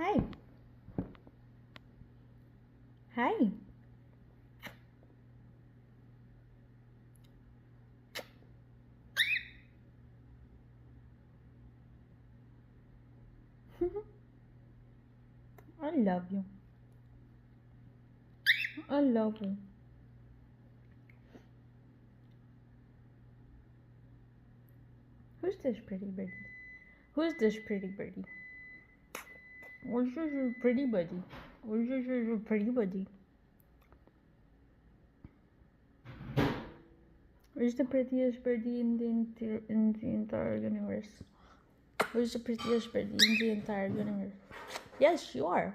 Hi. Hi. I love you. I love you. Who's this pretty birdie? Who's this pretty birdie? Where's your pretty buddy? Where's your pretty buddy? Where's the prettiest birdie in the entire universe? Who's the prettiest birdie in the entire universe? Yes, you are.